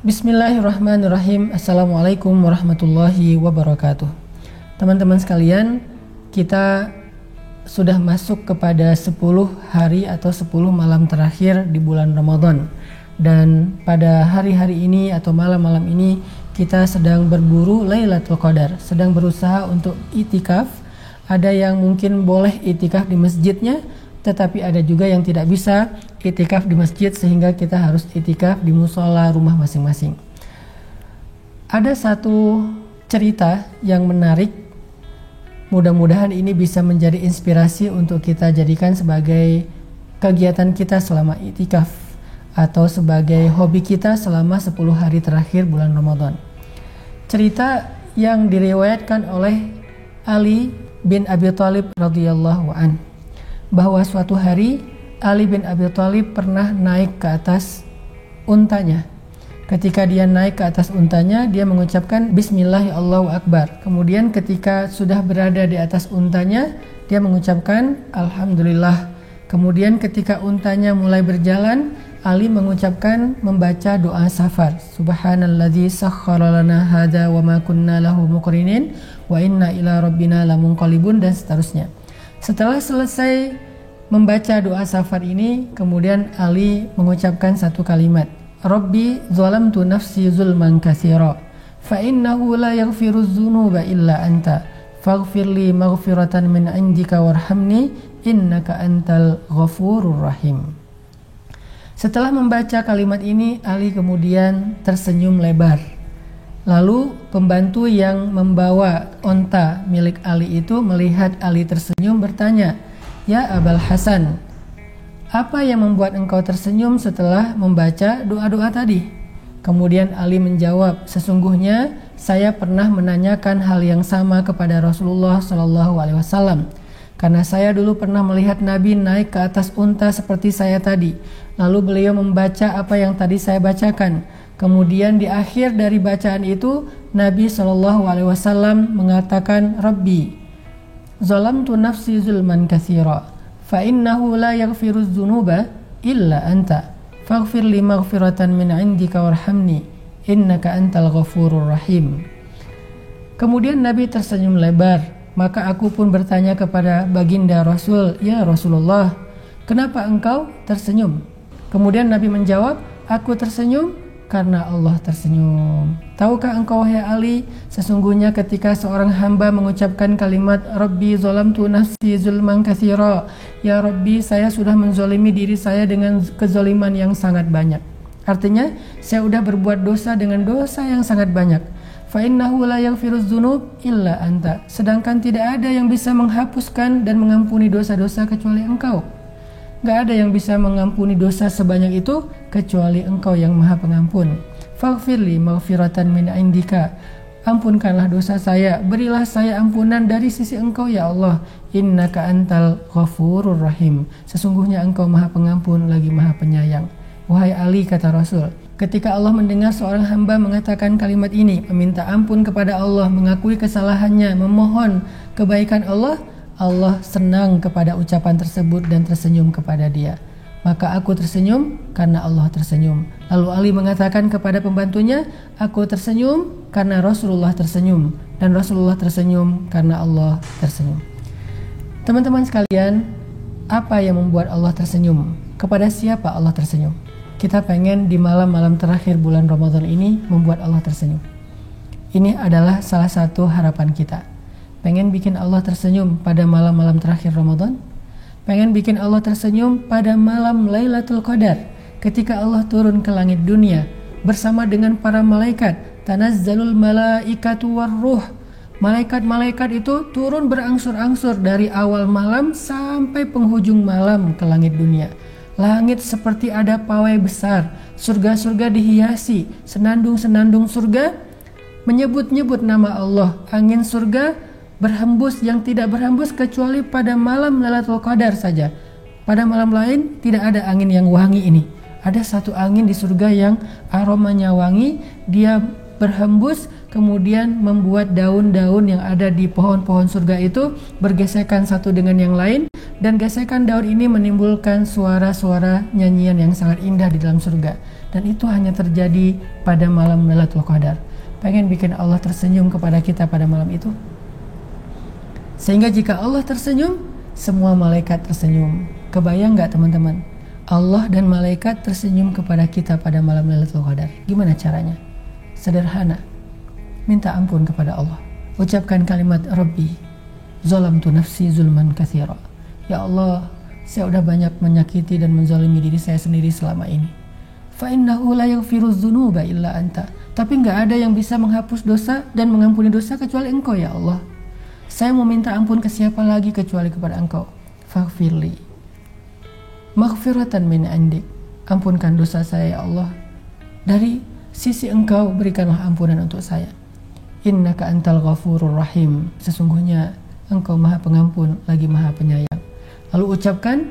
Bismillahirrahmanirrahim. Assalamualaikum warahmatullahi wabarakatuh. Teman-teman sekalian, kita sudah masuk kepada 10 hari atau 10 malam terakhir di bulan Ramadan. Dan pada hari-hari ini atau malam-malam ini kita sedang berburu Lailatul Qadar, sedang berusaha untuk itikaf. Ada yang mungkin boleh itikaf di masjidnya, tetapi ada juga yang tidak bisa itikaf di masjid sehingga kita harus itikaf di musola rumah masing-masing. Ada satu cerita yang menarik, mudah-mudahan ini bisa menjadi inspirasi untuk kita jadikan sebagai kegiatan kita selama itikaf atau sebagai hobi kita selama 10 hari terakhir bulan Ramadan. Cerita yang diriwayatkan oleh Ali bin Abi Thalib radhiyallahu an, bahwa suatu hari Ali bin Abi Thalib pernah naik ke atas untanya. Ketika dia naik ke atas untanya, dia mengucapkan Bismillah Allahu Akbar. Kemudian ketika sudah berada di atas untanya, dia mengucapkan Alhamdulillah. Kemudian ketika untanya mulai berjalan, Ali mengucapkan, membaca doa safar. Subhanalladzi sakhkhara lana hadza wa ma kunna lahu muqrinin wa inna ila rabbina lamunqalibun, dan seterusnya. Setelah selesai membaca doa safar ini, kemudian Ali mengucapkan satu kalimat, Rabbi zalamtu nafsi zulman katsira fa innahu la yaghfiru dzunuba illa anta faghfirli maghfiratan min indika warhamni innaka antal ghafurur rahim. Setelah membaca kalimat ini, Ali kemudian tersenyum lebar. Lalu pembantu yang membawa onta milik Ali itu melihat Ali tersenyum bertanya, Ya Abul Hasan, apa yang membuat engkau tersenyum setelah membaca doa-doa tadi? Kemudian Ali menjawab, sesungguhnya saya pernah menanyakan hal yang sama kepada Rasulullah SAW. Karena saya dulu pernah melihat Nabi naik ke atas unta seperti saya tadi. Lalu beliau membaca apa yang tadi saya bacakan. Kemudian di akhir dari bacaan itu, Nabi SAW mengatakan, Rabbi, zalamtu nafsi zulman katsira, fa innahu la yaghfiru dzunuba illa anta, faghfir li maghfiratan min indika warhamni, innaka antal ghafurur rahim. Kemudian Nabi tersenyum lebar, maka aku pun bertanya kepada baginda Rasul, Ya Rasulullah, kenapa engkau tersenyum? Kemudian Nabi menjawab, aku tersenyum karena Allah tersenyum. Tahukah engkau wahai Ali, sesungguhnya ketika seorang hamba mengucapkan kalimat Rabbi zalamtu nafsi zulman katsira, ya Rabbi, saya sudah menzolimi diri saya dengan kezoliman yang sangat banyak. Artinya, saya sudah berbuat dosa dengan dosa yang sangat banyak. Fa innahu la yaghfiru dzunub illa anta. Sedangkan tidak ada yang bisa menghapuskan dan mengampuni dosa-dosa kecuali engkau. Gak ada yang bisa mengampuni dosa sebanyak itu kecuali engkau yang maha pengampun. Faghfirli maghfiratan min indika. Ampunkanlah dosa saya, berilah saya ampunan dari sisi engkau ya Allah. Innaka antal ghafurur rahim. Sesungguhnya engkau maha pengampun lagi maha penyayang. Wahai Ali, kata Rasul, ketika Allah mendengar seorang hamba mengatakan kalimat ini, meminta ampun kepada Allah, mengakui kesalahannya, memohon kebaikan Allah, Allah senang kepada ucapan tersebut dan tersenyum kepada dia. Maka aku tersenyum karena Allah tersenyum. Lalu Ali mengatakan kepada pembantunya, aku tersenyum karena Rasulullah tersenyum, dan Rasulullah tersenyum karena Allah tersenyum. Teman-teman sekalian, apa yang membuat Allah tersenyum? Kepada siapa Allah tersenyum? Kita pengen di malam-malam terakhir bulan Ramadan ini membuat Allah tersenyum. Ini adalah salah satu harapan kita. Pengen bikin Allah tersenyum pada malam-malam terakhir Ramadan? Pengen bikin Allah tersenyum pada malam Lailatul Qadar, ketika Allah turun ke langit dunia bersama dengan para malaikat. Tanazzalul malaikatu warruh. Malaikat-malaikat itu turun berangsur-angsur dari awal malam sampai penghujung malam ke langit dunia. Langit seperti ada pawai besar, surga-surga dihiasi, senandung-senandung surga menyebut-nyebut nama Allah. Angin surga berhembus yang tidak berhembus kecuali pada malam Lailatul Qadar saja. Pada malam lain tidak ada angin yang wangi ini. Ada satu angin di surga yang aromanya wangi, dia berhembus kemudian membuat daun-daun yang ada di pohon-pohon surga itu bergesekan satu dengan yang lain, Dan gesekan daun ini menimbulkan suara-suara nyanyian yang sangat indah di dalam surga. Dan itu hanya terjadi pada malam Lailatul Qadar. Pengen bikin Allah tersenyum kepada kita pada malam itu? Sehingga jika Allah tersenyum, semua malaikat tersenyum. Kebayang gak teman-teman? Allah dan malaikat tersenyum kepada kita pada malam Lailatul Qadar. Gimana caranya? Sederhana. Minta ampun kepada Allah. Ucapkan kalimat Rabbi, zalamtu nafsi zulman katsira. Ya Allah, saya udah banyak menyakiti dan menzalimi diri saya sendiri selama ini. Fa innahu la yaghfiru dzunuba illa anta. Tapi enggak ada yang bisa menghapus dosa dan mengampuni dosa kecuali Engkau ya Allah. Saya mau minta ampun ke siapa lagi kecuali kepada Engkau. Faghfirli maghfiratan min indik. Ampunkan dosa saya ya Allah. Dari sisi Engkau berikanlah ampunan untuk saya. Innaka antal ghafurur rahim. Sesungguhnya Engkau Maha Pengampun lagi Maha Penyayang. Lalu ucapkan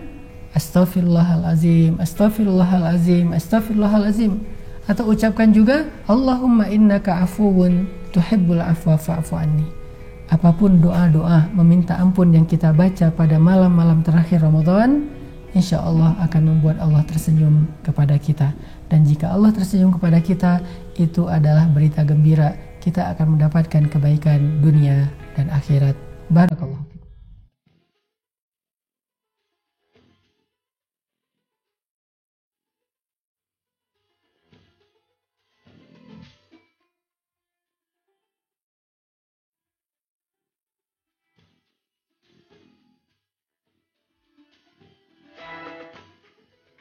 astaghfirullahalazim, astaghfirullahalazim, astaghfirullahalazim. Atau ucapkan juga Allahumma innaka afuwun tuhibbul afwa fa'fu anni. Apapun doa-doa meminta ampun yang kita baca pada malam-malam terakhir Ramadan, insya Allah akan membuat Allah tersenyum kepada kita. Dan jika Allah tersenyum kepada kita, itu adalah berita gembira. Kita akan mendapatkan kebaikan dunia dan akhirat. Barakallahu.